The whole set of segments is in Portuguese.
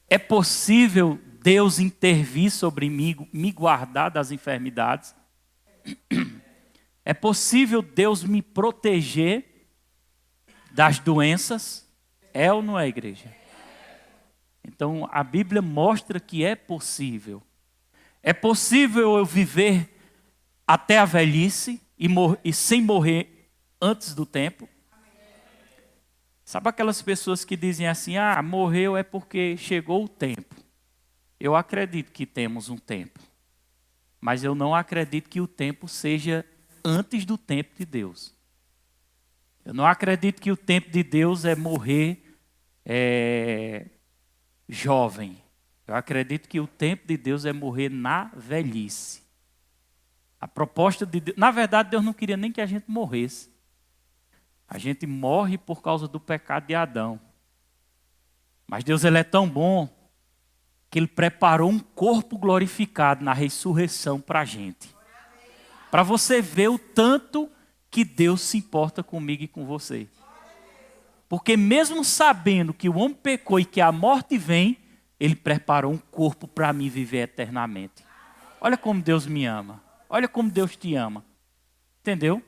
É possível Deus intervir sobre mim, me guardar das enfermidades? É possível Deus me proteger das doenças? É ou não é, igreja? Então, a Bíblia mostra que é possível. É possível eu viver até a velhice e sem morrer antes do tempo? Sabe aquelas pessoas que dizem assim, morreu é porque chegou o tempo. Eu acredito que temos um tempo. Mas eu não acredito que o tempo seja antes do tempo de Deus. Eu não acredito que o tempo de Deus é morrer jovem. Eu acredito que o tempo de Deus é morrer na velhice. A proposta de Deus... Na verdade, Deus não queria nem que a gente morresse. A gente morre por causa do pecado de Adão. Mas Deus ele é tão bom que Ele preparou um corpo glorificado na ressurreição para a gente. Para você ver o tanto que Deus se importa comigo e com você. Porque mesmo sabendo que o homem pecou e que a morte vem, Ele preparou um corpo para mim viver eternamente. Olha como Deus me ama. Olha como Deus te ama. Entendeu?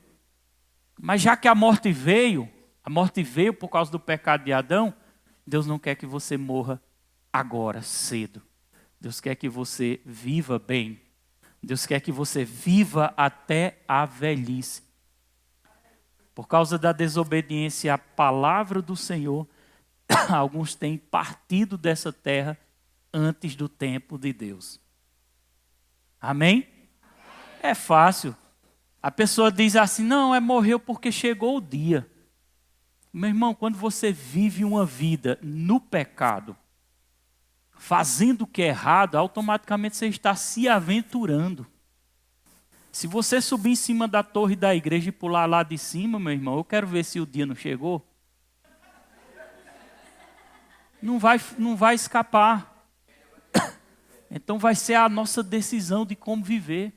Mas já que a morte veio por causa do pecado de Adão, Deus não quer que você morra agora, cedo. Deus quer que você viva bem. Deus quer que você viva até a velhice. Por causa da desobediência à palavra do Senhor, alguns têm partido dessa terra antes do tempo de Deus. Amém? É fácil. A pessoa diz assim, não, morreu porque chegou o dia. Meu irmão, quando você vive uma vida no pecado, fazendo o que é errado, automaticamente você está se aventurando. Se você subir em cima da torre da igreja e pular lá de cima, meu irmão, eu quero ver se o dia não chegou. Não vai escapar. Então vai ser a nossa decisão de como viver.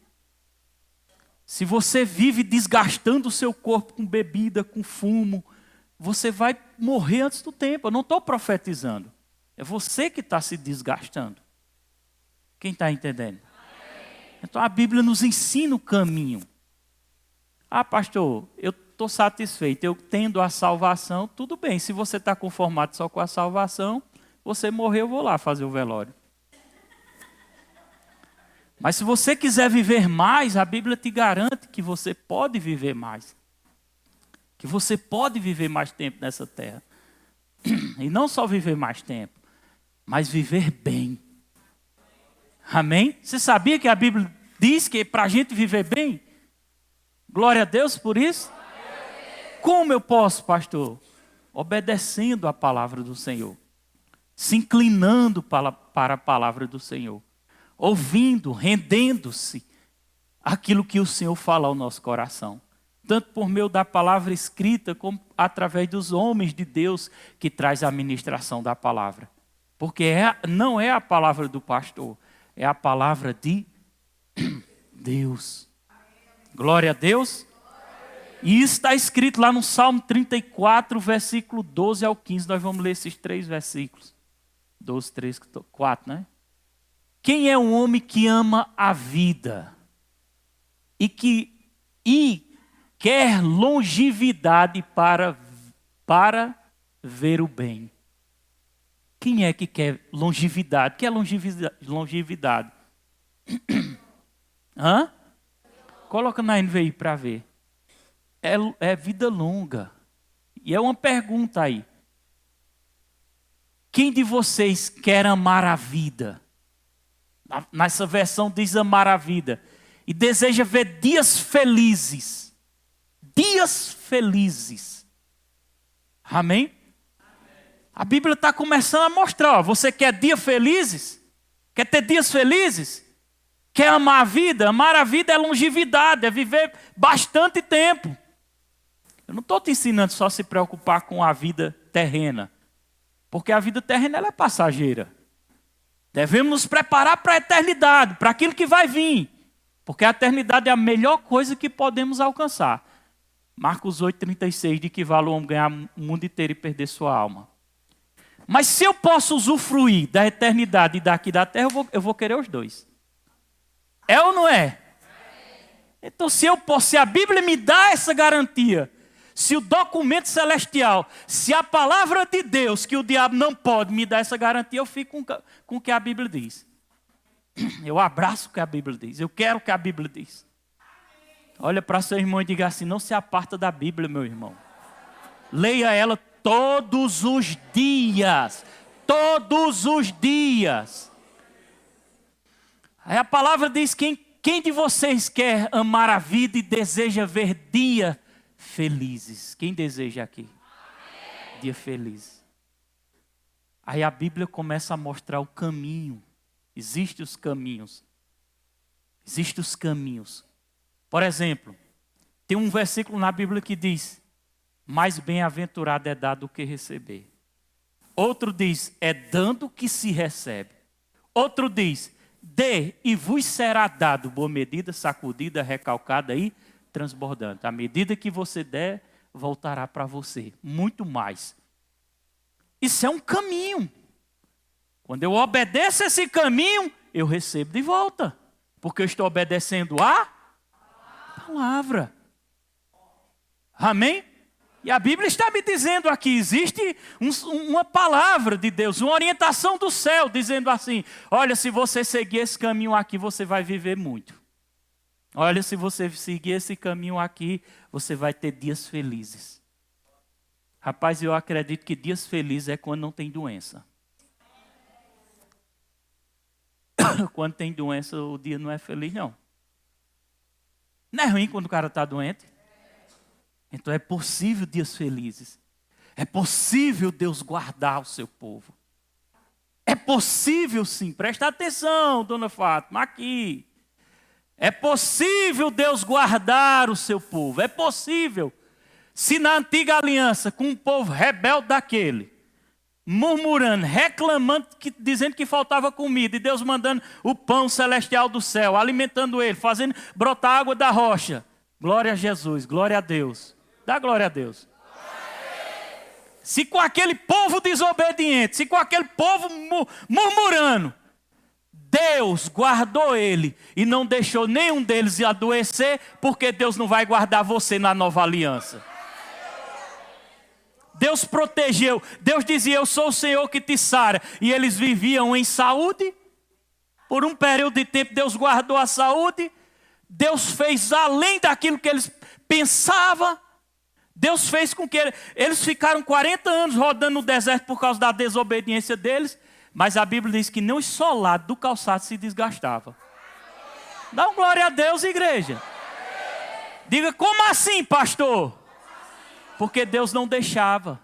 Se você vive desgastando o seu corpo com bebida, com fumo, você vai morrer antes do tempo. Eu não estou profetizando. É você que está se desgastando. Quem está entendendo? Então a Bíblia nos ensina o caminho. Pastor, eu estou satisfeito, eu tendo a salvação, tudo bem. Se você está conformado só com a salvação, você morreu, eu vou lá fazer o velório. Mas se você quiser viver mais, a Bíblia te garante que você pode viver mais. Que você pode viver mais tempo nessa terra. E não só viver mais tempo, mas viver bem. Amém? Você sabia que a Bíblia diz que para a gente viver bem? Glória a Deus por isso. Como eu posso, pastor? Obedecendo a palavra do Senhor. Se inclinando para a palavra do Senhor. Ouvindo, rendendo-se àquilo que o Senhor fala ao nosso coração. Tanto por meio da palavra escrita, como através dos homens de Deus que traz a ministração da palavra. Porque não é a palavra do pastor, é a palavra de Deus. Glória a Deus. E isso está escrito lá no Salmo 34, versículo 12 ao 15. Nós vamos ler esses 3 versículos. 12, 3, 4, né? Quem é um homem que ama a vida e quer longevidade para ver o bem? Quem é que quer longevidade? O que é longevidade? Hã? Coloca na NVI para ver. É vida longa. E é uma pergunta aí. Quem de vocês quer amar a vida? Nessa versão diz amar a vida. E deseja ver dias felizes. Dias felizes. Amém? A Bíblia está começando a mostrar. Você quer dias felizes? Quer ter dias felizes? Quer amar a vida? Amar a vida é longevidade. É viver bastante tempo. Eu não estou te ensinando só a se preocupar com a vida terrena. Porque a vida terrena ela é passageira. Devemos nos preparar para a eternidade, para aquilo que vai vir. Porque a eternidade é a melhor coisa que podemos alcançar. Marcos 8,36, de que vale o homem ganhar o mundo inteiro e perder sua alma. Mas se eu posso usufruir da eternidade e daqui da terra, eu vou querer os dois. É ou não é? Então, se a Bíblia me dá essa garantia, se o documento celestial, se a palavra de Deus, que o diabo não pode me dar essa garantia, eu fico com o que a Bíblia diz. Eu abraço o que a Bíblia diz. Eu quero o que a Bíblia diz. Olha para seu irmão e diga assim: não se aparta da Bíblia, meu irmão. Leia ela todos os dias. Todos os dias. Aí a palavra diz: quem de vocês quer amar a vida e deseja ver dia felizes? Quem deseja aqui? Dia feliz. Aí a Bíblia começa a mostrar o caminho. Existem os caminhos. Existem os caminhos. Por exemplo, tem um versículo na Bíblia que diz: mais bem-aventurado é dar do que receber. Outro diz: é dando que se recebe. Outro diz: dê e vos será dado boa medida, sacudida, recalcada e transbordante. À medida que você der, voltará para você. Muito mais. Isso é um caminho. Quando eu obedeço esse caminho, eu recebo de volta. Porque eu estou obedecendo a palavra. Amém? E a Bíblia está me dizendo aqui, existe uma palavra de Deus, uma orientação do céu, dizendo assim: olha, se você seguir esse caminho aqui, você vai viver muito. Olha, se você seguir esse caminho aqui, você vai ter dias felizes. Rapaz, eu acredito que dias felizes é quando não tem doença. Quando tem doença, o dia não é feliz, não. Não é ruim quando o cara está doente? Então é possível dias felizes. É possível Deus guardar o seu povo. É possível sim. Presta atenção, dona Fátima, aqui. É possível Deus guardar o seu povo. É possível. Se na antiga aliança, com um povo rebelde daquele, murmurando, reclamando, dizendo que faltava comida, e Deus mandando o pão celestial do céu, alimentando ele, fazendo brotar água da rocha. Glória a Jesus, glória a Deus. Dá glória a Deus. Se com aquele povo desobediente, se com aquele povo murmurando, Deus guardou ele e não deixou nenhum deles adoecer, porque Deus não vai guardar você na nova aliança. Deus protegeu. Deus dizia: eu sou o Senhor que te sara. E eles viviam em saúde. Por um período de tempo Deus guardou a saúde. Deus fez além daquilo que eles pensavam. Deus fez com que eles ficaram 40 anos rodando no deserto por causa da desobediência deles. Mas a Bíblia diz que nem o solado do calçado se desgastava. Dá uma glória a Deus, igreja. Diga: como assim, pastor? Porque Deus não deixava.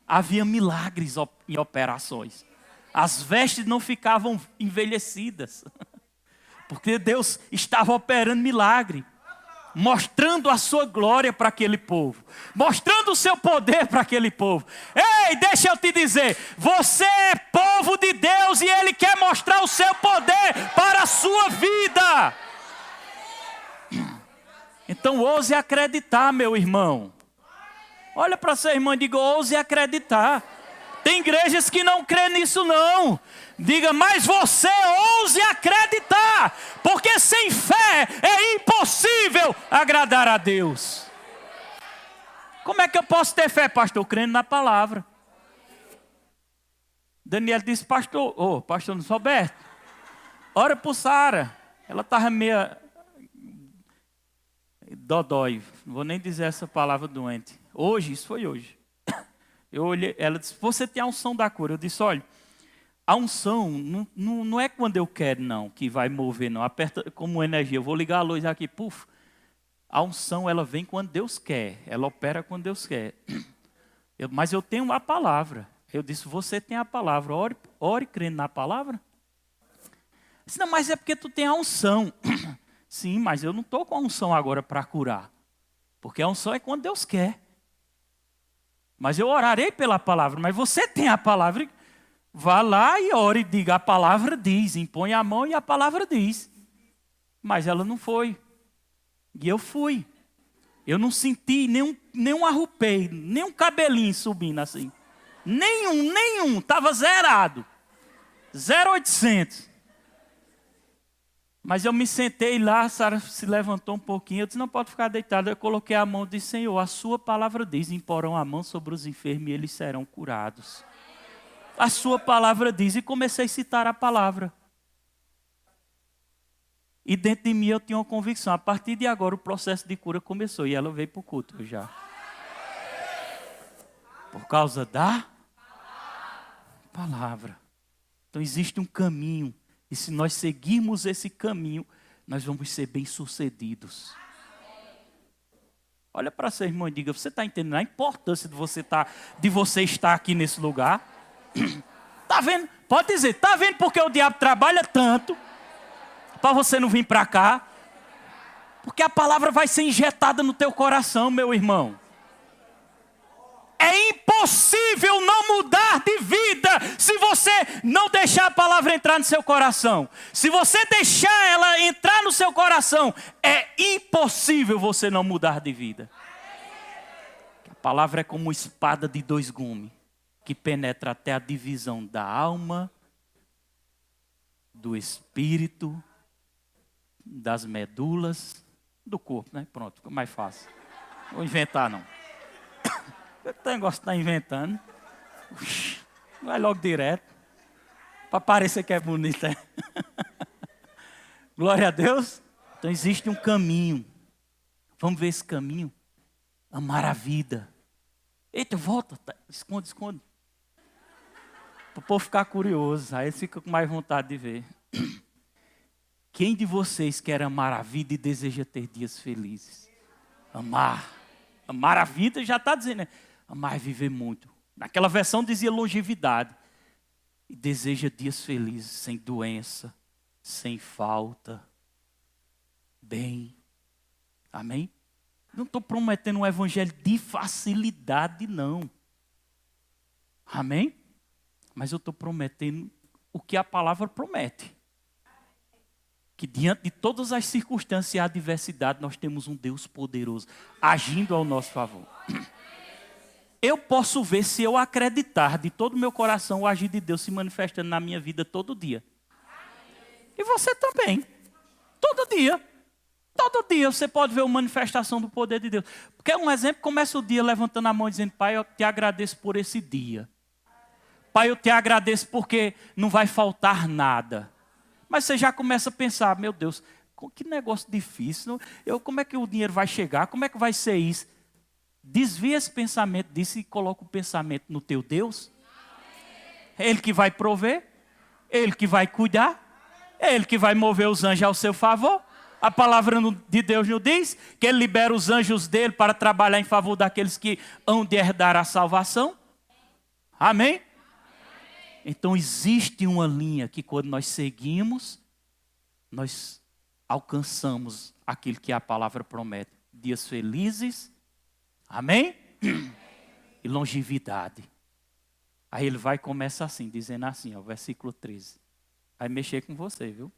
Havia milagres em operações. As vestes não ficavam envelhecidas. Porque Deus estava operando milagre. Mostrando a sua glória para aquele povo. Mostrando o seu poder para aquele povo. Ei, deixa eu te dizer. Você é povo de Deus e Ele quer mostrar o seu poder para a sua vida. Então ouse acreditar, meu irmão. Olha para seu irmão e diga: ouse acreditar. Tem igrejas que não crêem nisso não. Diga: mas você ouse acreditar. Porque sem fé é impossível agradar a Deus. Como é que eu posso ter fé, pastor? Crendo na palavra. Daniel disse: pastor Roberto, ora por Sara. Ela estava meio dodói. Não vou nem dizer essa palavra doente. Hoje, isso foi hoje. Eu olhei, ela disse: você tem a unção da cura. Eu disse: olha, a unção não é quando eu quero, não, que vai mover, não. Aperta como energia. Eu vou ligar a luz aqui, puf. A unção, ela vem quando Deus quer. Ela opera quando Deus quer. Mas eu tenho a palavra. Eu disse: você tem a palavra. Ore crendo na palavra. Eu disse: não, mas é porque tu tem a unção. Sim, mas eu não estou com a unção agora para curar. Porque a unção é quando Deus quer. Mas eu orarei pela palavra. Mas você tem a palavra. Vá lá e ore e diga: a palavra diz. Impõe a mão e a palavra diz. Mas ela não foi. E eu fui. Eu não senti nenhum arrupei, nem um cabelinho subindo assim. Nenhum. Estava zerado. 0,800. Mas eu me sentei lá, a Sara se levantou um pouquinho. Eu disse, não pode ficar deitado. Eu coloquei a mão e disse, Senhor, a sua palavra diz, imporão a mão sobre os enfermos e eles serão curados. A sua palavra diz. E comecei a citar a palavra. E dentro de mim eu tinha uma convicção. A partir de agora o processo de cura começou. E ela veio para o culto já. Por causa da palavra. Então existe um caminho. E se nós seguirmos esse caminho, nós vamos ser bem-sucedidos. Olha para seu irmão e diga, você está entendendo a importância de você estar aqui nesse lugar? Está vendo? Pode dizer, está vendo porque o diabo trabalha tanto para você não vir para cá? Porque a palavra vai ser injetada no teu coração, meu irmão. É impossível não mudar de vida se você não deixar a palavra entrar no seu coração. Se você deixar ela entrar no seu coração, é impossível você não mudar de vida. A palavra é como uma espada de 2 gumes, que penetra até a divisão da alma, do espírito, das medulas, do corpo, né? Pronto, ficou mais fácil. Não vou inventar, não. O negócio está inventando. Vai logo direto. Para parecer que é bonito. É? Glória a Deus. Então existe um caminho. Vamos ver esse caminho. Amar a vida. Eita, volta. Esconde. Para o povo ficar curioso. Aí eles ficam com mais vontade de ver. Quem de vocês quer amar a vida e deseja ter dias felizes? Amar. Amar a vida já está dizendo, né? Amar é viver muito. Naquela versão dizia longevidade. E deseja dias felizes, sem doença, sem falta. Bem. Amém? Não estou prometendo um evangelho de facilidade, não. Amém? Mas eu estou prometendo o que a palavra promete. Que diante de todas as circunstâncias e adversidade, nós temos um Deus poderoso, agindo ao nosso favor. Eu posso ver, se eu acreditar de todo o meu coração, o agir de Deus se manifestando na minha vida todo dia. E você também. Todo dia. Todo dia você pode ver uma manifestação do poder de Deus. Porque um exemplo, começa o dia levantando a mão e dizendo, Pai, eu te agradeço por esse dia. Pai, eu te agradeço porque não vai faltar nada. Mas você já começa a pensar, meu Deus, que negócio difícil. Como é que o dinheiro vai chegar? Como é que vai ser isso? Desvia esse pensamento disso e coloca o pensamento no teu Deus. É Ele que vai prover. É Ele que vai cuidar. É Ele que vai mover os anjos ao seu favor. A palavra de Deus nos diz que Ele libera os anjos dele para trabalhar em favor daqueles que hão de herdar a salvação. Amém? Então existe uma linha que quando nós seguimos, nós alcançamos aquilo que a palavra promete. Dias felizes, amém? E longevidade. Aí ele vai e começa assim, dizendo assim, ó, versículo 13. Vai mexer com você, viu?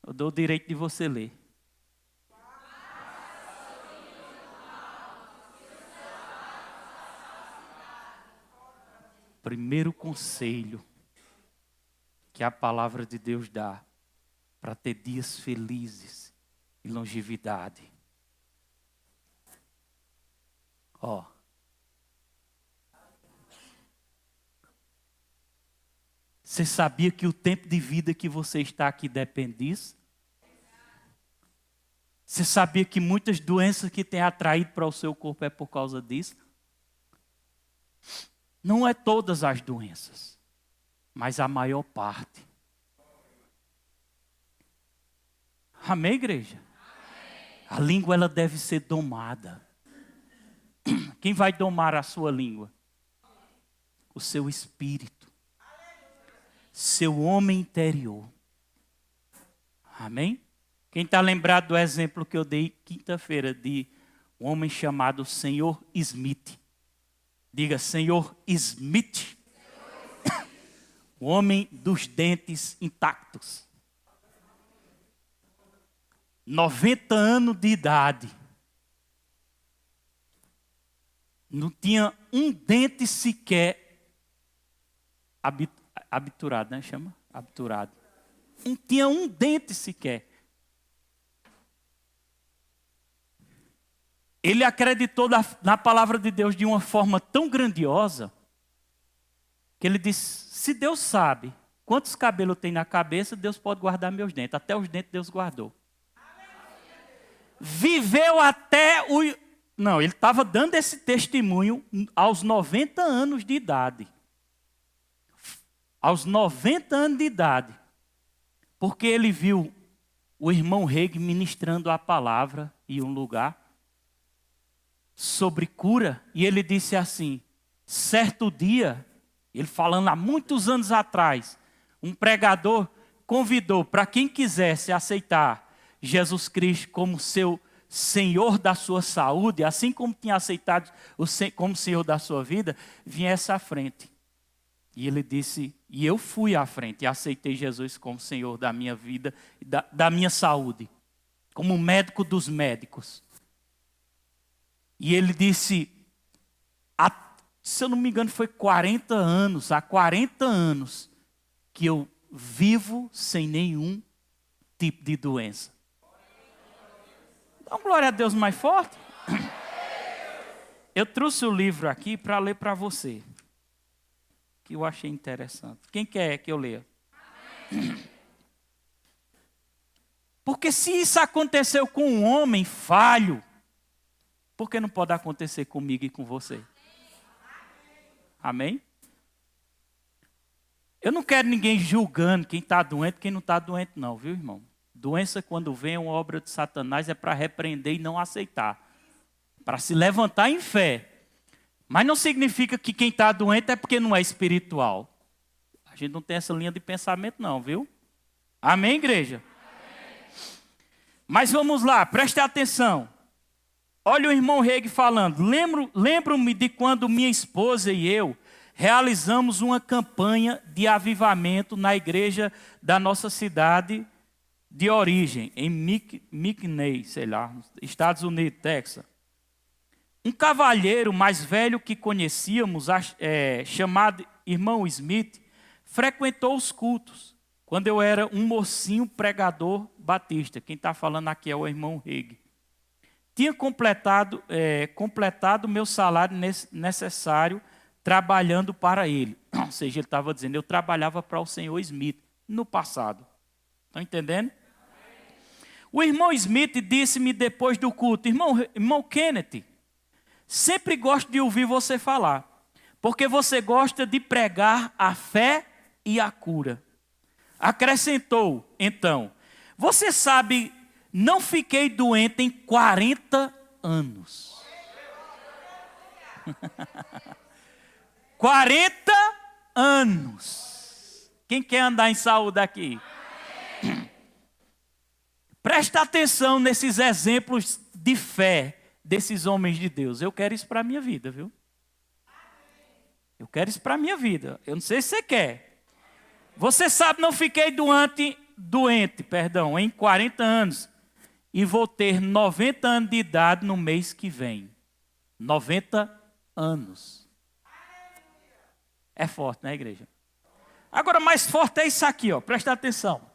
Eu dou o direito de você ler. Primeiro conselho que a palavra de Deus dá para ter dias felizes e longevidade. Ó. Você sabia que o tempo de vida que você está aqui depende disso? Você sabia que muitas doenças que tem atraído para o seu corpo é por causa disso? Não é todas as doenças, mas a maior parte. Amém, igreja? Amém. A língua ela deve ser domada. Quem vai domar a sua língua? O seu espírito. Seu homem interior. Amém? Quem está lembrado do exemplo que eu dei quinta-feira de um homem chamado Senhor Smith? Diga, Senhor Smith. O homem dos dentes intactos. 90 anos de idade. Não tinha um dente sequer obturado, né? Chama? Obturado. Não tinha um dente sequer. Ele acreditou na palavra de Deus de uma forma tão grandiosa, que ele disse, se Deus sabe quantos cabelos tem na cabeça, Deus pode guardar meus dentes. Até os dentes Deus guardou. Viveu até o... Não, ele estava dando esse testemunho aos 90 anos de idade. Aos 90 anos de idade. Porque ele viu o irmão Reg ministrando a palavra em um lugar sobre cura. E ele disse assim, certo dia, ele falando há muitos anos atrás, um pregador convidou para quem quisesse aceitar Jesus Cristo como seu Senhor da sua saúde, assim como tinha aceitado como Senhor da sua vida, viesse à frente. E ele disse, e eu fui à frente e aceitei Jesus como Senhor da minha vida, da minha saúde, como médico dos médicos. E ele disse, se eu não me engano foi 40 anos, há 40 anos que eu vivo sem nenhum tipo de doença. Dá uma glória a Deus mais forte. Eu trouxe o livro aqui para ler para você, que eu achei interessante. Quem quer que eu leia? Porque se isso aconteceu com um homem falho, por que não pode acontecer comigo e com você? Amém? Eu não quero ninguém julgando quem está doente, quem não está doente não, viu, irmão? Doença, quando vem, é uma obra de Satanás, é para repreender e não aceitar. Para se levantar em fé. Mas não significa que quem está doente é porque não é espiritual. A gente não tem essa linha de pensamento não, viu? Amém, igreja? Amém. Mas vamos lá, preste atenção. Olha o irmão Reg falando. Lembro-me de quando minha esposa e eu realizamos uma campanha de avivamento na igreja da nossa cidade de origem, em McKinney, sei lá, Estados Unidos, Texas. Um cavalheiro mais velho que conhecíamos, chamado irmão Smith, frequentou os cultos, quando eu era um mocinho pregador batista. Quem está falando aqui é o irmão Reg. Tinha completado meu salário necessário trabalhando para ele. Ou seja, ele estava dizendo, eu trabalhava para o senhor Smith no passado. Estão entendendo? O irmão Smith disse-me depois do culto, irmão Kenneth, sempre gosto de ouvir você falar, porque você gosta de pregar a fé e a cura. Acrescentou, então, você sabe, não fiquei doente em 40 anos. 40 anos. Quem quer andar em saúde aqui? Presta atenção nesses exemplos de fé desses homens de Deus. Eu quero isso para a minha vida, viu? Eu quero isso para a minha vida. Eu não sei se você quer. Você sabe, não fiquei doente, em 40 anos. E vou ter 90 anos de idade no mês que vem. 90 anos. É forte, né, igreja? Agora, mais forte é isso aqui, ó. Presta atenção.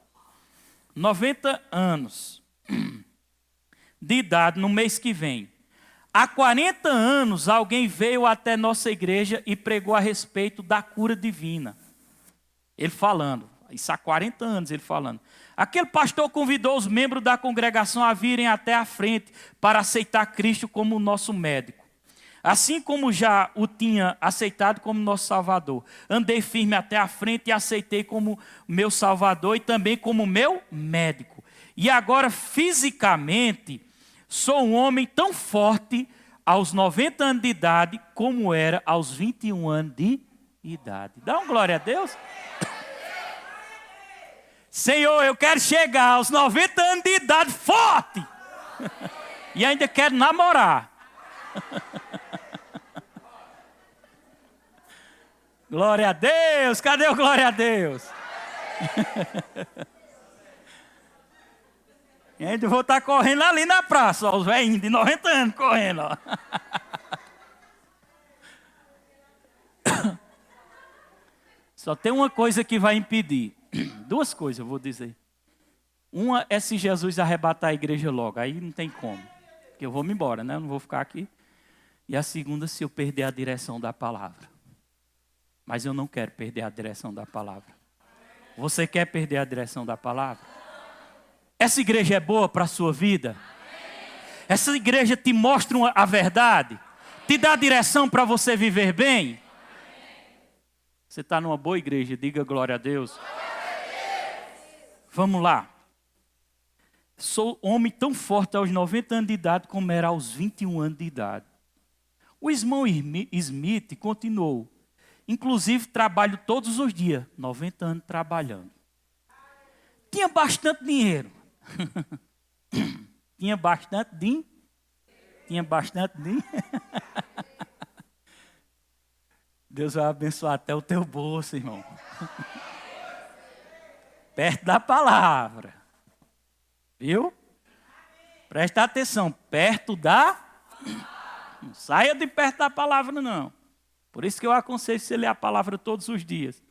90 anos de idade no mês que vem. Há 40 anos, alguém veio até nossa igreja e pregou a respeito da cura divina. Ele falando. Isso há 40 anos ele falando. Aquele pastor convidou os membros da congregação a virem até a frente para aceitar Cristo como nosso médico. Assim como já o tinha aceitado como nosso Salvador. Andei firme até a frente e aceitei como meu Salvador e também como meu médico. E agora, fisicamente, sou um homem tão forte aos 90 anos de idade como era aos 21 anos de idade. Dá uma glória a Deus. Senhor, eu quero chegar aos 90 anos de idade forte. E ainda quero namorar. Glória a Deus. Cadê o glória a Deus? E ainda vou estar correndo ali na praça. Ó, os velhinhos de 90 anos correndo. Ó. Só tem uma coisa que vai impedir. Duas coisas eu vou dizer. Uma é se Jesus arrebatar a igreja logo. Aí não tem como. Porque eu vou me embora, né? Eu não vou ficar aqui. E a segunda, se eu perder a direção da palavra. Mas eu não quero perder a direção da palavra. Você quer perder a direção da palavra? Essa igreja é boa para a sua vida? Essa igreja te mostra a verdade? Te dá direção para você viver bem? Você está numa boa igreja, diga glória a Deus. Vamos lá. Sou homem tão forte aos 90 anos de idade como era aos 21 anos de idade. O irmão Smith continuou. Inclusive, trabalho todos os dias. 90 anos trabalhando. Tinha bastante dinheiro. Tinha bastante dinheiro. Tinha bastante dinheiro. Deus vai abençoar até o teu bolso, irmão. Perto da palavra. Viu? Presta atenção. Perto da... Não saia de perto da palavra, não. Por isso que eu aconselho você ler a palavra todos os dias.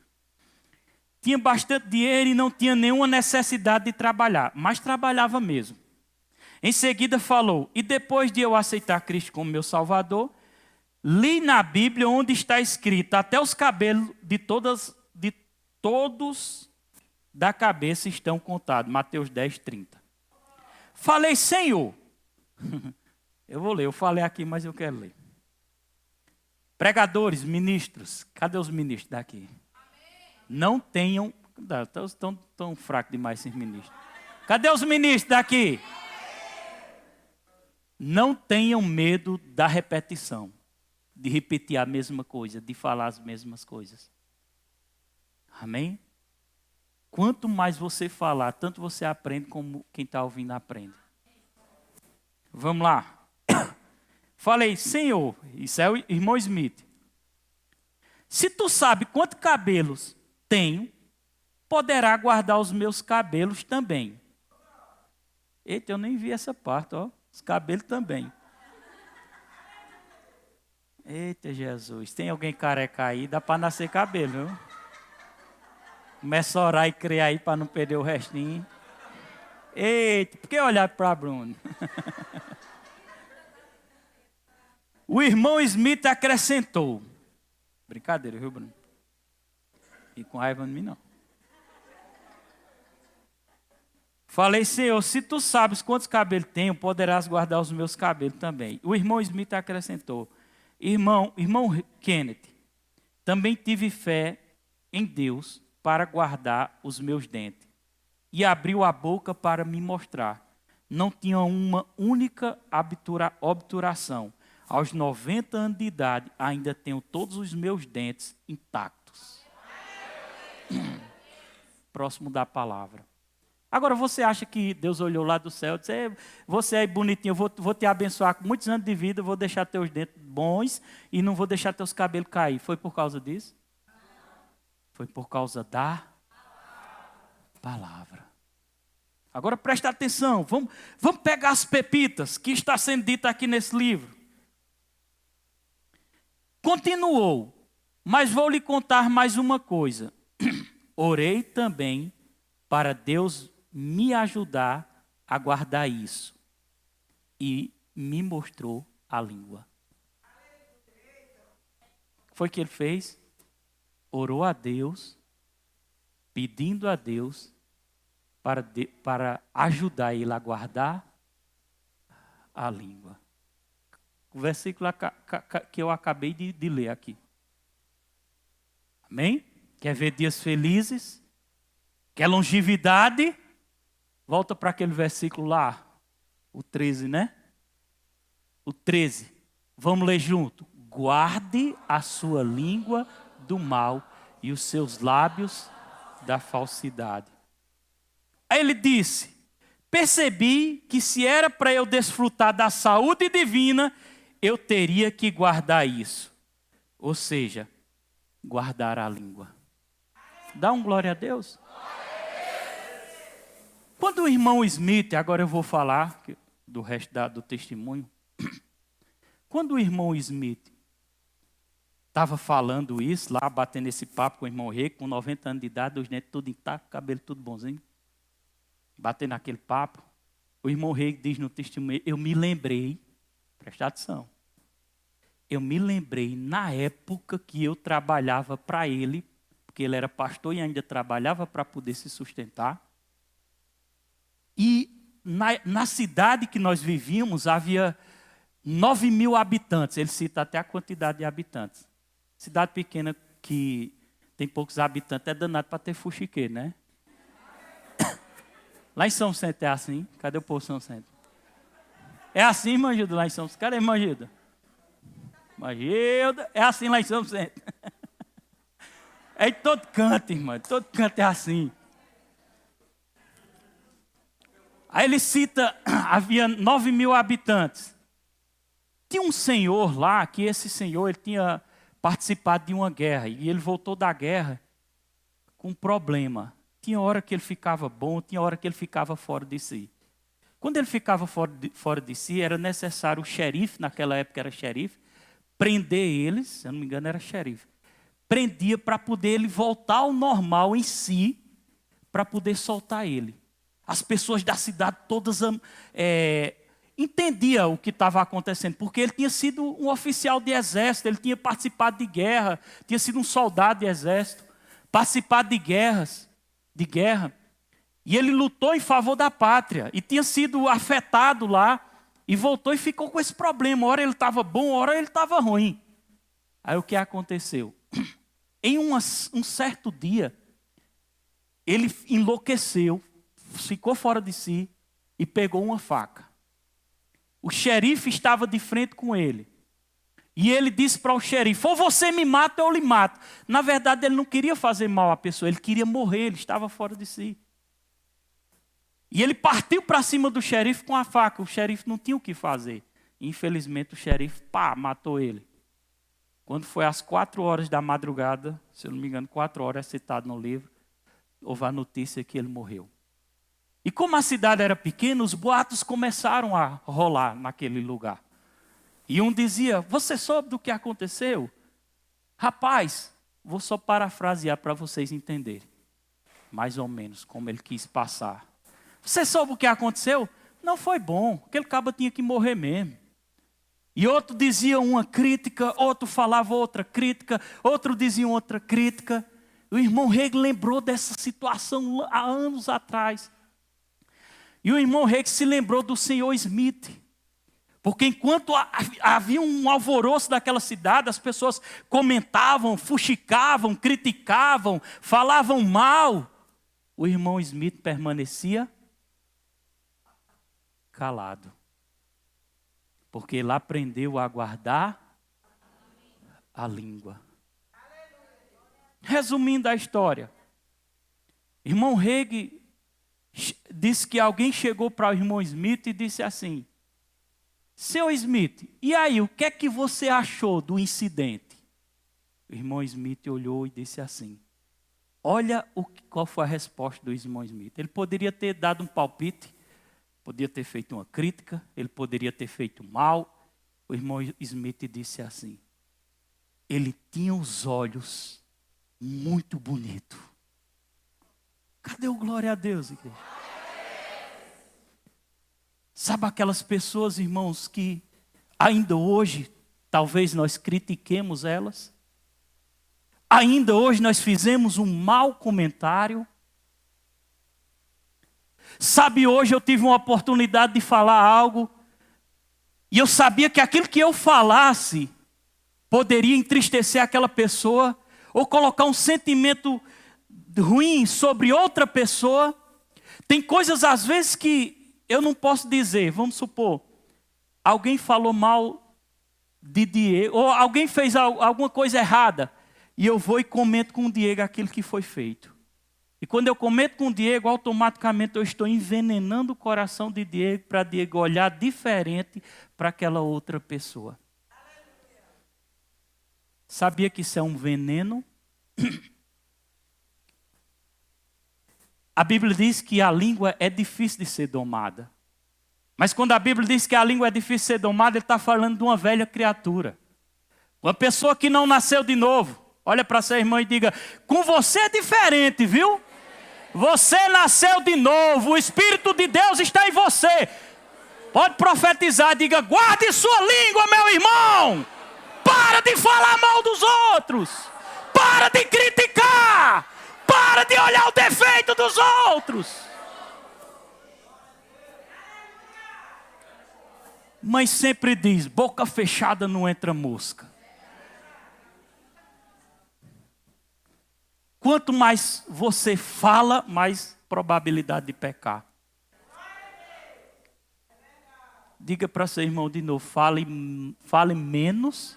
Tinha bastante dinheiro e não tinha nenhuma necessidade de trabalhar. Mas trabalhava mesmo. Em seguida falou, e depois de eu aceitar Cristo como meu Salvador, li na Bíblia onde está escrito, até os cabelos de todos da cabeça estão contados. Mateus 10, 30. Falei, Senhor. Eu vou ler, eu falei aqui, mas eu quero ler. Pregadores, ministros, cadê os ministros daqui? Não tenham, estão tão fracos demais esses ministros. Cadê os ministros daqui? Não tenham medo da repetição, de repetir a mesma coisa, de falar as mesmas coisas. Amém? Quanto mais você falar, tanto você aprende como quem está ouvindo aprende. Vamos lá. Falei, Senhor, isso é o irmão Smith. Se tu sabe quantos cabelos tenho, poderá guardar os meus cabelos também. Eita, eu nem vi essa parte, ó. Os cabelos também. Eita, Jesus. Tem alguém careca aí? Dá para nascer cabelo, viu? Começa a orar e criar aí para não perder o restinho. Eita, por que olhar para Bruno? O irmão Smith acrescentou. Brincadeira, viu, Bruno? E com raiva de mim, não. Falei, Senhor, se tu sabes quantos cabelos tenho, poderás guardar os meus cabelos também. O irmão Smith acrescentou. Irmão Kenneth, também tive fé em Deus para guardar os meus dentes. E abriu a boca para me mostrar. Não tinha uma única obturação. Aos 90 anos de idade, ainda tenho todos os meus dentes intactos. Próximo da palavra. Agora, você acha que Deus olhou lá do céu e disse, você é bonitinho, eu vou te abençoar com muitos anos de vida, vou deixar teus dentes bons e não vou deixar teus cabelos cair. Foi por causa disso? Foi por causa da palavra. Agora, presta atenção, vamos pegar as pepitas que está sendo dita aqui nesse livro. Continuou, mas vou lhe contar mais uma coisa. Orei também para Deus me ajudar a guardar isso. E me mostrou a língua. O que foi que ele fez? Orou a Deus, pedindo a Deus para ajudar ele a guardar a língua. O versículo que eu acabei de ler aqui. Amém? Quer ver dias felizes? Quer longevidade? Volta para aquele versículo lá. O 13, né? O 13. Vamos ler junto. Guarde a sua língua do mal e os seus lábios da falsidade. Aí ele disse, percebi que se era para eu desfrutar da saúde divina, eu teria que guardar isso. Ou seja, guardar a língua. Dá um glória a Deus. Quando o irmão Smith, agora eu vou falar do resto do testemunho. Quando o irmão Smith estava falando isso lá, batendo esse papo com o irmão Rei, com 90 anos de idade, os netos tudo intacto, cabelo tudo bonzinho. Batendo aquele papo. O irmão Rei diz no testemunho, eu me lembrei, presta atenção, eu me lembrei na época que eu trabalhava para ele, porque ele era pastor e ainda trabalhava para poder se sustentar. E na cidade que nós vivíamos havia 9.000 habitantes. Ele cita até a quantidade de habitantes. Cidade pequena que tem poucos habitantes é danado para ter fuxiqueiro, né? Lá em São Vicente é assim. Cadê o povo de São Vicente? É assim, irmã Gilda, lá em São Vicente. Cadê a irmã Gilda? Irmã Gilda, é assim lá em São Vicente. É em todo canto, irmã. Todo canto é assim. Aí ele cita, havia 9.000 habitantes. Tinha um senhor lá, que esse senhor ele tinha participado de uma guerra. E ele voltou da guerra com um problema. Tinha hora que ele ficava bom, tinha hora que ele ficava fora de si. Quando ele ficava fora de si, era necessário o xerife, naquela época era xerife, prender eles, se eu não me engano era xerife. Prendia para poder ele voltar ao normal em si, para poder soltar ele. As pessoas da cidade todas entendiam o que estava acontecendo, porque ele tinha sido um oficial de exército, ele tinha participado de guerra, tinha sido um soldado de exército, participado de guerra, e ele lutou em favor da pátria, e tinha sido afetado lá, e voltou e ficou com esse problema, ora ele estava bom, ora ele estava ruim. Aí o que aconteceu? Em um certo dia, ele enlouqueceu, ficou fora de si e pegou uma faca. O xerife estava de frente com ele. E ele disse para o xerife, ou você me mata ou eu lhe mato. Na verdade, ele não queria fazer mal à pessoa, ele queria morrer, ele estava fora de si. E ele partiu para cima do xerife com a faca. O xerife não tinha o que fazer. Infelizmente, o xerife, matou ele. Quando foi às 4 horas da madrugada, se eu não me engano, 4 horas, é citado no livro, houve a notícia que ele morreu. E como a cidade era pequena, os boatos começaram a rolar naquele lugar. E um dizia, você soube do que aconteceu? Rapaz, vou só parafrasear para vocês entenderem. Mais ou menos como ele quis passar. Você soube o que aconteceu? Não foi bom, aquele cabo tinha que morrer mesmo. E outro dizia uma crítica, outro falava outra crítica, outro dizia outra crítica. O irmão Reg lembrou dessa situação há anos atrás. E o irmão Reg se lembrou do senhor Smith. Porque enquanto havia um alvoroço daquela cidade, as pessoas comentavam, fuxicavam, criticavam, falavam mal. O irmão Smith permanecia calado. Porque ele aprendeu a guardar a língua. Resumindo a história, irmão Reg disse que alguém chegou para o irmão Smith e disse assim, seu Smith, e aí, o que é que você achou do incidente? O irmão Smith olhou e disse assim, olha qual foi a resposta do irmão Smith. Ele poderia ter dado um palpite, poderia ter feito uma crítica, ele poderia ter feito mal. O irmão Smith disse assim, ele tinha os olhos muito bonitos. Cadê o glória a Deus, igreja? Sabe aquelas pessoas, irmãos, que ainda hoje, talvez nós critiquemos elas? Ainda hoje nós fizemos um mau comentário? Sabe, hoje eu tive uma oportunidade de falar algo, e eu sabia que aquilo que eu falasse poderia entristecer aquela pessoa, ou colocar um sentimento ruim sobre outra pessoa. Tem coisas às vezes que eu não posso dizer. Vamos supor, alguém falou mal de Diego, ou alguém fez alguma coisa errada, e eu vou e comento com o Diego aquilo que foi feito. E quando eu comento com o Diego, automaticamente eu estou envenenando o coração de Diego, para Diego olhar diferente para aquela outra pessoa. Sabia que isso é um veneno? A Bíblia diz que a língua é difícil de ser domada. Mas quando a Bíblia diz que a língua é difícil de ser domada, ele está falando de uma velha criatura. Uma pessoa que não nasceu de novo. Olha para sua irmã e diga: com você é diferente, viu? Você nasceu de novo. O Espírito de Deus está em você. Pode profetizar. Diga: guarde sua língua, meu irmão. Para de falar mal dos outros. Para de criticar. Para de olhar o defeito dos outros. Mãe sempre diz: boca fechada não entra mosca. Quanto mais você fala, mais probabilidade de pecar. Diga para seu irmão de novo: fale menos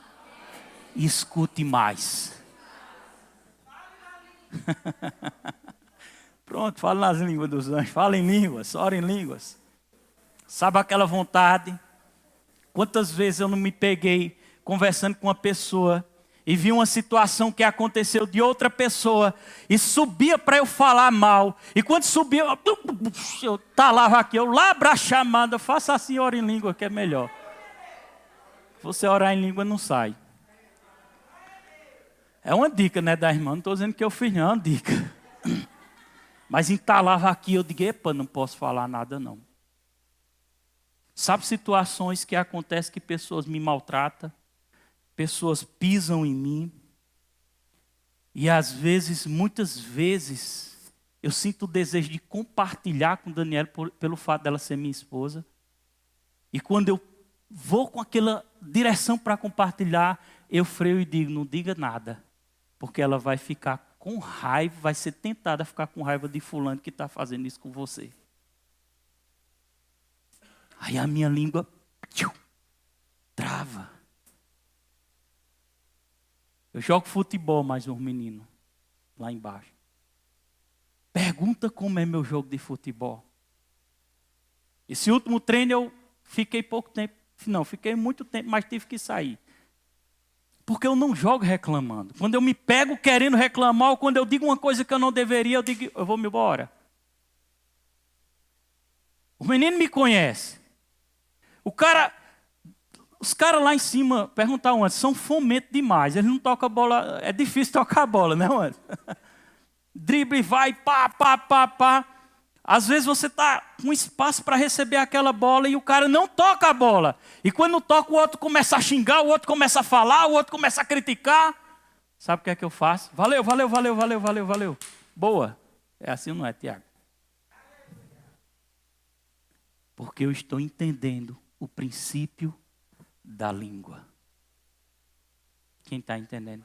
e escute mais. Pronto, fala nas línguas dos anjos. Fala em línguas, ora em línguas. Sabe aquela vontade? Quantas vezes eu não me peguei conversando com uma pessoa e vi uma situação que aconteceu de outra pessoa e subia para eu falar mal. E quando subia, eu talava aqui, eu labra a chamada, faça assim, ora em língua que é melhor. Você orar em língua não sai. É uma dica, né, da irmã? Não estou dizendo que eu fiz, não, é uma dica. Mas entalava aqui, eu digo: epa, não posso falar nada não. Sabe situações que acontecem que pessoas me maltratam, pessoas pisam em mim, e às vezes, muitas vezes, eu sinto o desejo de compartilhar com Daniela pelo fato dela ser minha esposa. E quando eu vou com aquela direção para compartilhar, eu freio e digo: não diga nada, porque ela vai ficar com raiva, vai ser tentada a ficar com raiva de fulano que está fazendo isso com você. Aí a minha língua trava. Eu jogo futebol mais um menino lá embaixo. Pergunta como é meu jogo de futebol. Esse último treino eu fiquei pouco tempo. Não, fiquei muito tempo, mas tive que sair. Porque eu não jogo reclamando. Quando eu me pego querendo reclamar, ou quando eu digo uma coisa que eu não deveria, eu digo: eu vou me embora. O menino me conhece. Os caras lá em cima, perguntaram antes, são fomento demais. Eles não tocam a bola, é difícil tocar a bola, né, mano? Drible, vai, pá, pá, pá, pá. Às vezes você está com espaço para receber aquela bola e o cara não toca a bola. E quando não toca, o outro começa a xingar, o outro começa a falar, o outro começa a criticar. Sabe o que é que eu faço? Valeu, valeu, valeu, valeu, valeu, valeu. Boa. É assim, não é, Tiago? Porque eu estou entendendo o princípio da língua. Quem está entendendo?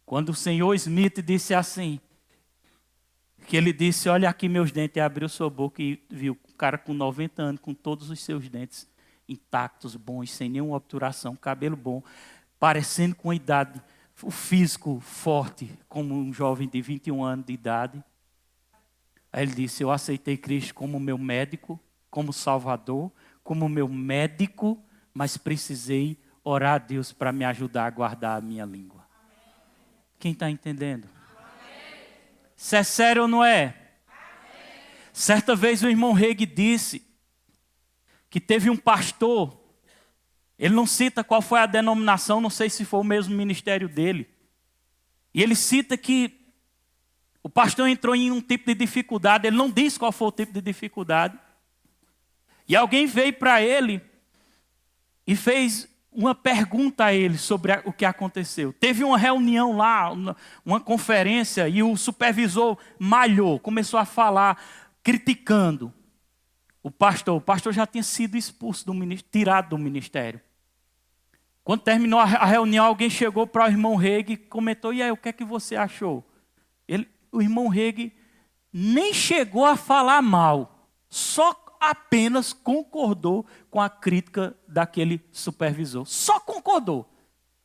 Quando o senhor Smith disse assim, que ele disse: olha aqui meus dentes, e abriu sua boca e viu o cara com 90 anos, com todos os seus dentes intactos, bons, sem nenhuma obturação, cabelo bom, parecendo com a idade, o físico forte, como um jovem de 21 anos de idade. Aí ele disse: eu aceitei Cristo como meu médico, como Salvador, como meu médico, mas precisei orar a Deus para me ajudar a guardar a minha língua. Quem está entendendo? Isso é sério ou não é? Certa vez o irmão Reg disse que teve um pastor, ele não cita qual foi a denominação, não sei se foi o mesmo ministério dele. E ele cita que o pastor entrou em um tipo de dificuldade, ele não diz qual foi o tipo de dificuldade. E alguém veio para ele e fez uma pergunta a ele sobre o que aconteceu. Teve uma reunião lá, uma conferência, e o supervisor malhou, começou a falar, criticando o pastor. O pastor já tinha sido expulso do ministério, tirado do ministério. Quando terminou a reunião, alguém chegou para o irmão Reg e comentou: e aí, o que é que você achou? O irmão Reg nem chegou a falar mal, só apenas concordou com a crítica daquele supervisor. Só concordou.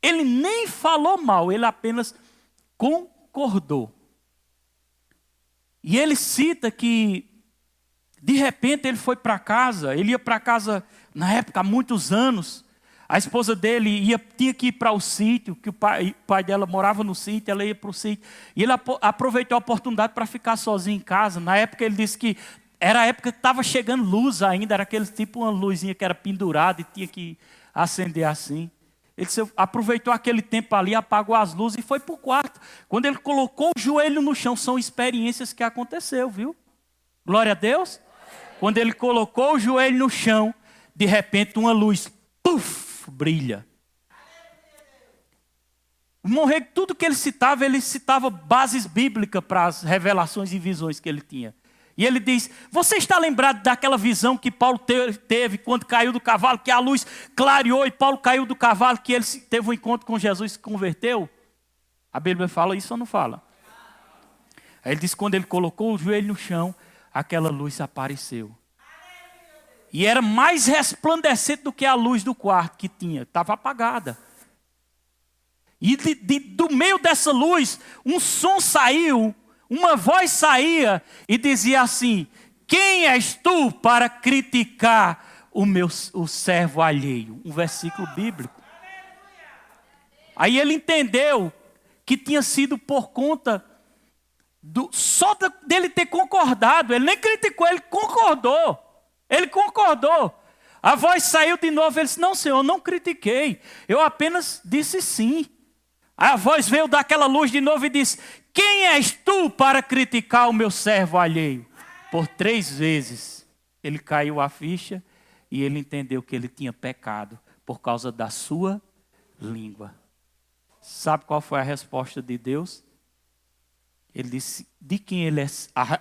Ele nem falou mal, ele apenas concordou. E ele cita que, de repente, ele foi para casa, ele ia para casa, na época, há muitos anos. A esposa dele tinha que ir para o sítio, que o pai dela morava no sítio, ela ia para o sítio. E ele aproveitou a oportunidade para ficar sozinho em casa. Na época ele disse que era a época que estava chegando luz ainda, era aquele tipo uma luzinha que era pendurada e tinha que acender assim. aproveitou aquele tempo ali, apagou as luzes e foi para o quarto. Quando ele colocou o joelho no chão, são experiências que aconteceu, viu? Glória a Deus. Quando ele colocou o joelho no chão, de repente uma luz, puf, brilha. O irmão Rei, tudo que ele citava bases bíblicas para as revelações e visões que ele tinha. E ele diz, você está lembrado daquela visão que Paulo teve quando caiu do cavalo, que a luz clareou e Paulo caiu do cavalo, que ele teve um encontro com Jesus e se converteu? A Bíblia fala isso ou não fala? Aí ele diz, quando ele colocou o joelho no chão, aquela luz apareceu. E era mais resplandecente do que a luz do quarto que tinha, estava apagada. E do meio dessa luz, um som saiu, uma voz saía e dizia assim, quem és tu para criticar o servo alheio? Um versículo bíblico. Aí ele entendeu que tinha sido por conta só dele ter concordado. Ele nem criticou, ele concordou. Ele concordou. A voz saiu de novo, ele disse, não, Senhor, eu não critiquei. Eu apenas disse sim. A voz veio daquela luz de novo e disse, quem és tu para criticar o meu servo alheio? Por 3 vezes ele caiu a ficha e ele entendeu que ele tinha pecado por causa da sua língua. Sabe qual foi a resposta de Deus? Ele disse, de quem ele é,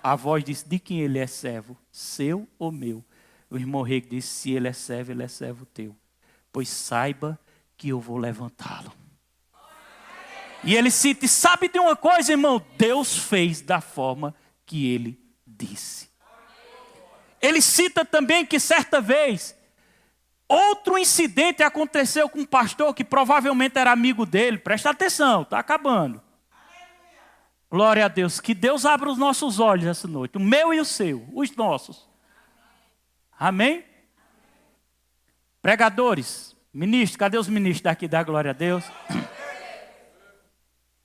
a voz disse, de quem ele é servo? Seu ou meu? O irmão Rei disse, se ele é servo teu. Pois saiba que eu vou levantá-lo. E ele cita, sabe de uma coisa, irmão? Deus fez da forma que ele disse. Ele cita também que certa vez, outro incidente aconteceu com um pastor que provavelmente era amigo dele. Presta atenção, está acabando. Glória a Deus. Que Deus abra os nossos olhos essa noite. O meu e o seu, os nossos. Amém? Pregadores, ministros, cadê os ministros daqui da glória a Deus?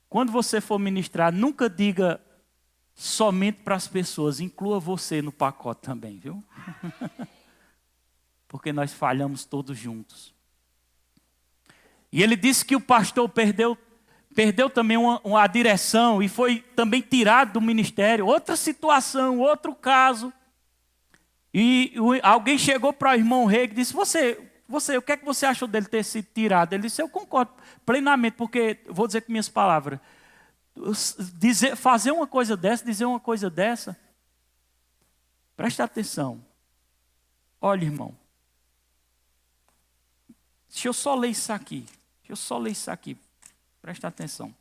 Quando você for ministrar, nunca diga somente para as pessoas, inclua você no pacote também, viu? Porque nós falhamos todos juntos. E ele disse que o pastor perdeu também a direção e foi também tirado do ministério. Outra situação, outro caso. E alguém chegou para o irmão Rei e disse, você, o que é que você achou dele ter sido tirado? Ele disse, eu concordo plenamente, porque, vou dizer com minhas palavras, fazer uma coisa dessa, dizer uma coisa dessa, presta atenção. Olha, irmão, deixa eu só ler isso aqui, presta atenção.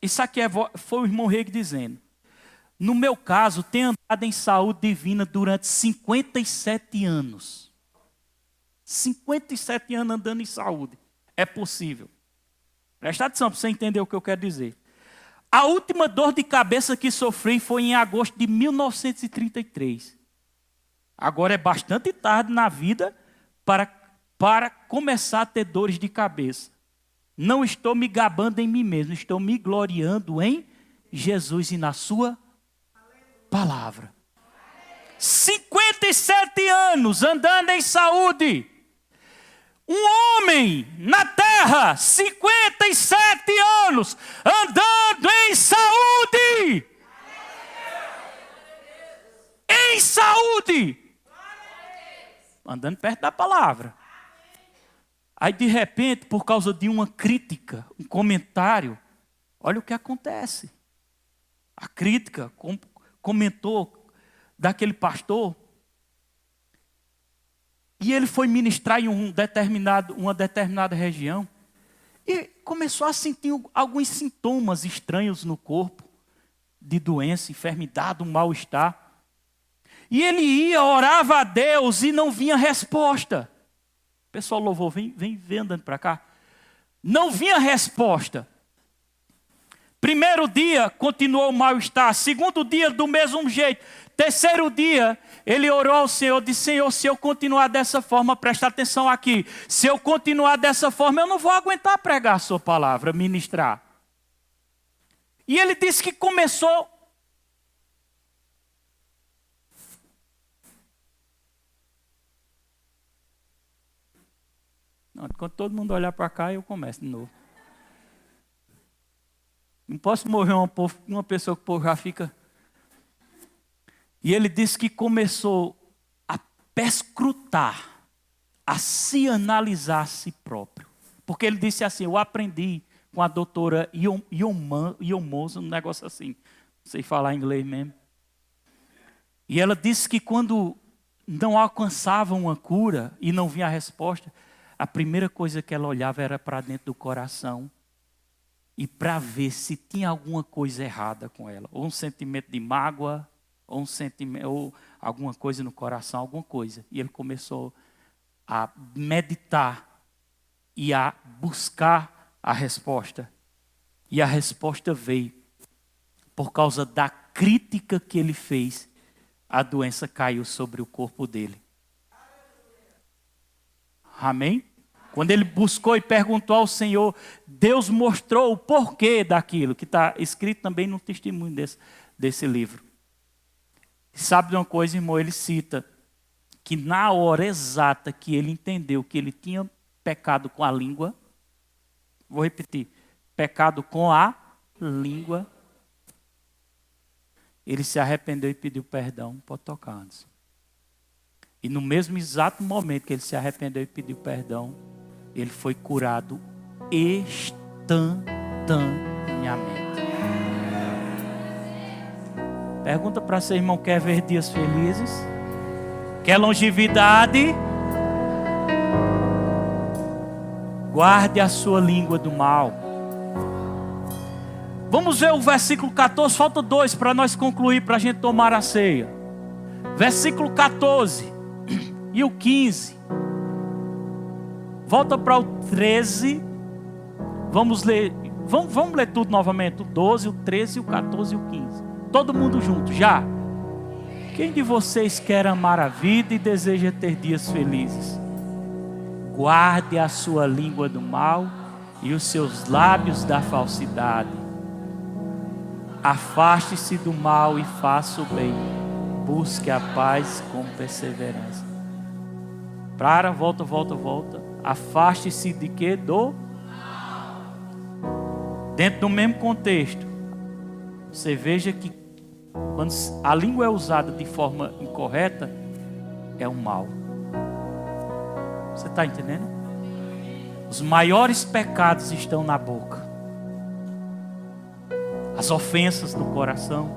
Isso aqui foi o irmão Rei dizendo, no meu caso, tenho andado em saúde divina durante 57 anos. 57 anos andando em saúde. É possível. Presta atenção para você entender o que eu quero dizer. A última dor de cabeça que sofri foi em agosto de 1933. Agora é bastante tarde na vida para começar a ter dores de cabeça. Não estou me gabando em mim mesmo, estou me gloriando em Jesus e na sua palavra. 57 anos andando em saúde. Um homem na terra, 57 anos, andando em saúde. Em saúde. Andando perto da palavra. Aí de repente, por causa de uma crítica, um comentário, olha o que acontece. A crítica comentou daquele pastor. E ele foi ministrar em uma determinada região. E começou a sentir alguns sintomas estranhos no corpo. De doença, enfermidade, um mal-estar. E ele ia, orava a Deus e não vinha resposta. O pessoal louvou, vem andando para cá. Não vinha resposta. Primeiro dia, continuou o mal-estar. Segundo dia, do mesmo jeito. Terceiro dia, ele orou ao Senhor, disse, Senhor, se eu continuar dessa forma, presta atenção aqui, se eu continuar dessa forma, eu não vou aguentar pregar a sua palavra, ministrar. E ele disse que começou... Quando todo mundo olhar para cá, eu começo de novo. Não posso morrer uma pessoa que o povo já fica... E ele disse que começou a perscrutar, a se analisar a si próprio. Porque ele disse assim, eu aprendi com a doutora Iomoso, um negócio assim. Não sei falar inglês mesmo. E ela disse que quando não alcançava uma cura e não vinha a resposta, a primeira coisa que ela olhava era para dentro do coração e para ver se tinha alguma coisa errada com ela. Ou um sentimento de mágoa, ou alguma coisa no coração, alguma coisa. E ele começou a meditar e a buscar a resposta. E a resposta veio por causa da crítica que ele fez. A doença caiu sobre o corpo dele. Amém? Quando ele buscou e perguntou ao Senhor, Deus mostrou o porquê daquilo, que está escrito também no testemunho desse livro. Sabe de uma coisa, irmão? Ele cita que na hora exata que ele entendeu que ele tinha pecado com a língua, vou repetir, pecado com a língua, ele se arrependeu e pediu perdão. Pode tocar antes. E no mesmo exato momento que ele se arrependeu e pediu perdão, ele foi curado instantaneamente. Pergunta para seu irmão, quer ver dias felizes? Quer longevidade? Guarde a sua língua do mal. Vamos ver o versículo 14, falta 2 para nós concluir, para a gente tomar a ceia. Versículo 14 e o 15. Volta para o 13. Vamos ler tudo novamente, o 12, o 13, o 14 e o 15. Todo mundo junto, já? Quem de vocês quer amar a vida e deseja ter dias felizes? Guarde a sua língua do mal e os seus lábios da falsidade. Afaste-se do mal e faça o bem. Busque a paz com perseverança. Volta. Afaste-se de quê? Do mal. Dentro do mesmo contexto, você veja que quando a língua é usada de forma incorreta, é um mal. Você está entendendo? Os maiores pecados estão na boca. As ofensas no coração.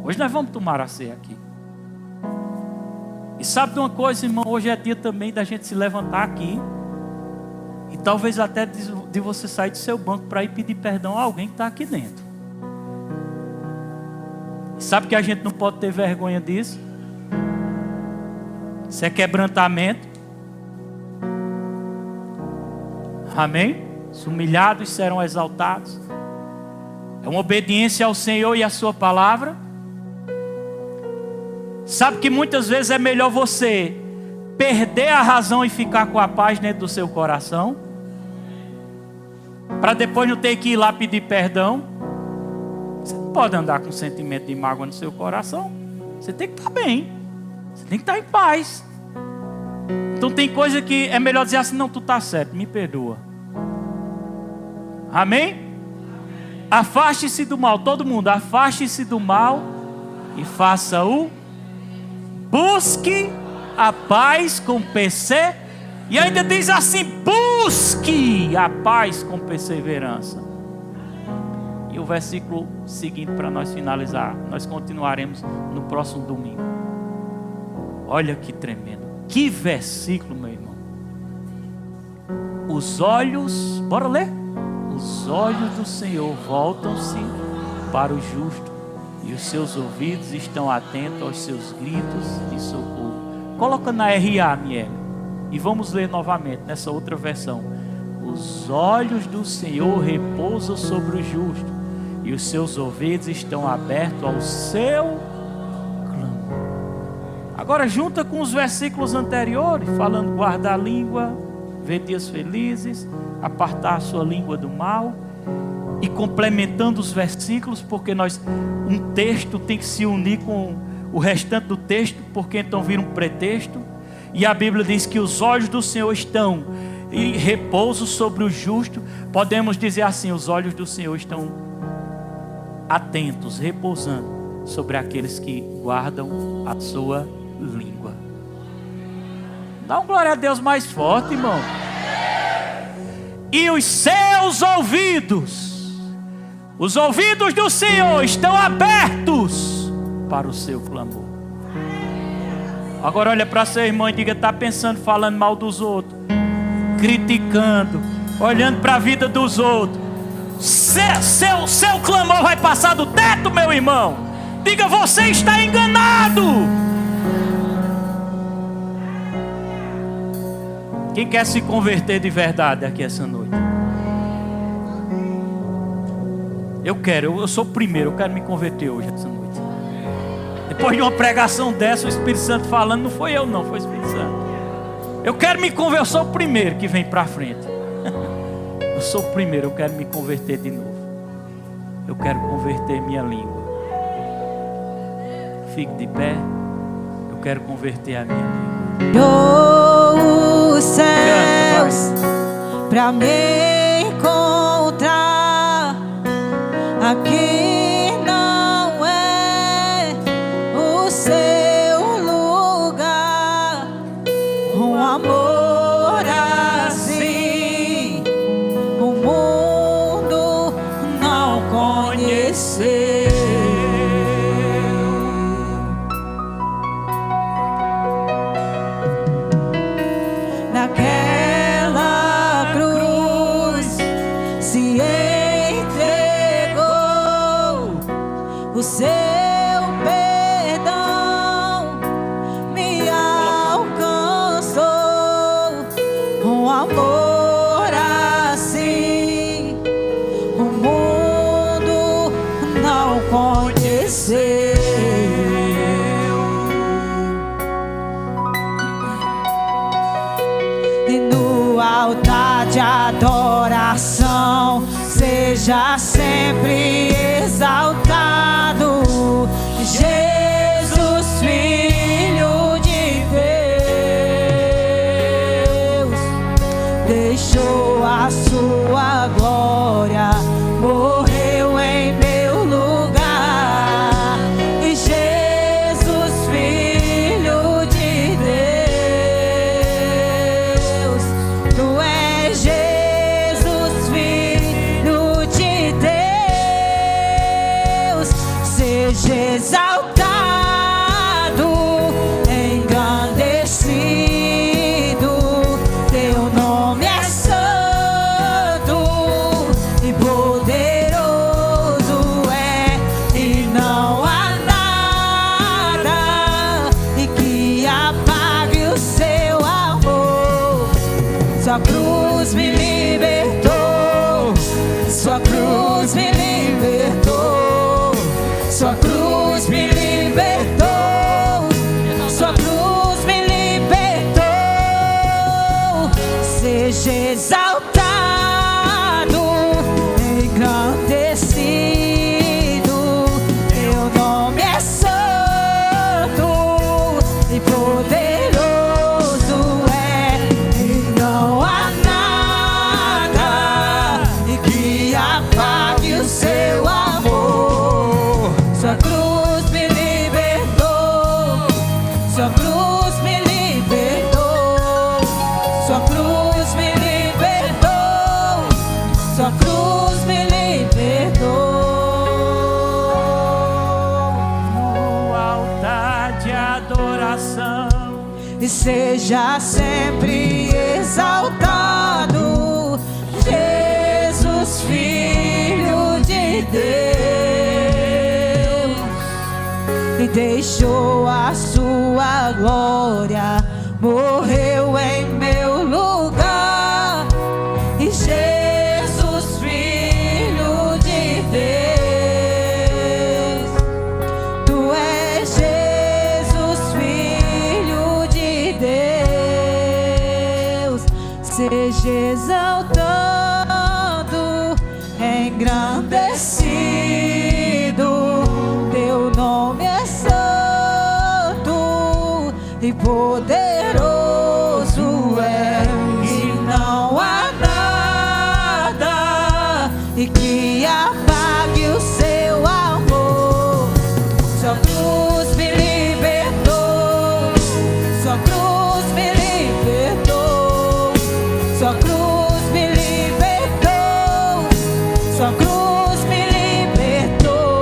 Hoje nós vamos tomar a ceia aqui. E sabe de uma coisa, irmão? Hoje é dia também da gente se levantar aqui. E talvez até de você sair do seu banco para ir pedir perdão a alguém que está aqui dentro. E sabe que a gente não pode ter vergonha disso? Isso é quebrantamento. Amém? Os humilhados serão exaltados. É uma obediência ao Senhor e à sua palavra. Sabe que muitas vezes é melhor você perder a razão e ficar com a paz dentro do seu coração, para depois não ter que ir lá pedir perdão. Você não pode andar com sentimento de mágoa no seu coração. Você tem que estar bem. Você tem que estar em paz. Então tem coisa que é melhor dizer assim, não, tu está certo, me perdoa. Amém? Afaste-se do mal, todo mundo, afaste-se do mal e faça o... Busque a paz com perseverança. E ainda diz assim, busque a paz com perseverança. E o versículo seguinte para nós finalizar, nós continuaremos no próximo domingo. Olha que tremendo, que versículo, meu irmão. Os olhos, bora ler? Os olhos do Senhor voltam-se para o justo e os seus ouvidos estão atentos aos seus gritos de socorro. Coloca na RA, Miele, e vamos ler novamente nessa outra versão. Os olhos do Senhor repousam sobre o justo e os seus ouvidos estão abertos ao seu clamor. Agora junta com os versículos anteriores, falando guardar a língua, ver dias felizes, apartar a sua língua do mal, e complementando os versículos, porque um texto tem que se unir com o restante do texto, porque então vira um pretexto. E a Bíblia diz que os olhos do Senhor estão e repouso sobre o justo. Podemos dizer assim: os olhos do Senhor estão atentos, repousando sobre aqueles que guardam a sua língua. Dá um glória a Deus mais forte, irmão. E os seus ouvidos, os ouvidos do Senhor estão abertos para o seu clamor. Agora olha para seu irmão e diga: está pensando, falando mal dos outros, criticando, olhando para a vida dos outros. Seu clamor vai passar do teto, meu irmão. Diga: você está enganado. Quem quer se converter de verdade aqui essa noite? Eu sou o primeiro, eu quero me converter hoje essa noite. Depois de uma pregação dessa, o Espírito Santo falando, não foi eu não, foi o Espírito Santo. Eu quero me converter, eu sou o primeiro que vem para frente. Eu sou o primeiro, eu quero me converter de novo. Eu quero converter minha língua. Fique de pé. Eu quero converter a minha língua. Os céus para me encontrar aqui não é o seu lugar. Um amor assim o mundo não conheceu. Naquela cruz se entregou, o seu perdão me alcançou. Um amor assim o mundo não conheceu. E no altar de adoração seja sempre exaltado Jesus, Filho de Deus. Deixou a sua glória, morreu em meu lugar. E Jesus, Filho de Deus, tu és Jesus, Filho de Deus. Seja exaltado, engrandecido, teu nome é santo e poderoso é, e não há nada e que apague o seu amor. Sua cruz me libertou, sua cruz me libertou, sua cruz me libertou, sua cruz me libertou. Seja exaltado, engrandecido, teu nome é santo e poderoso é, e não há nada e que apague o seu amor. Sua cruz me libertou, sua cruz me libertou, sua cruz me libertou, sua cruz me libertou. No altar de adoração E seja sempre exaltado Jesus, Filho de Deus. E deixou a sua glória, morreu em meu lugar. E Jesus, Filho de Deus, tu és Jesus, Filho de Deus. Seja exaltado, engrandecido, teu nome é santo e poderoso é, e não me libertou. Sua cruz me libertou. Sua cruz me libertou.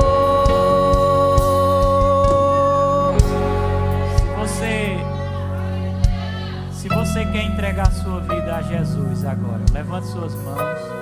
Se você quer entregar sua vida a Jesus agora, levante suas mãos.